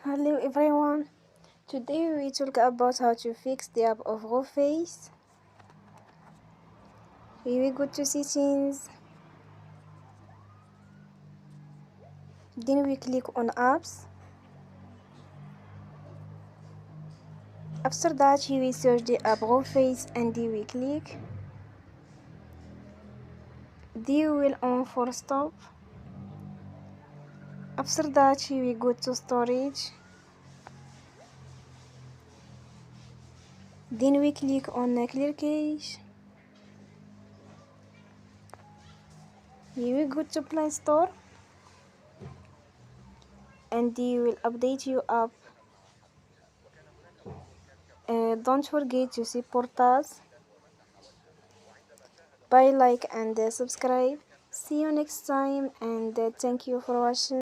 Hello everyone, today we talk about how to fix the app of Reface. Here we go to settings, then we click on apps. After that we search the app Reface and we click. We will on for stop. After that we go to storage, then we click on clear cache. Here we go to Play Store and you will update your app. Don't forget to support us by like and subscribe. See you next time and thank you for watching.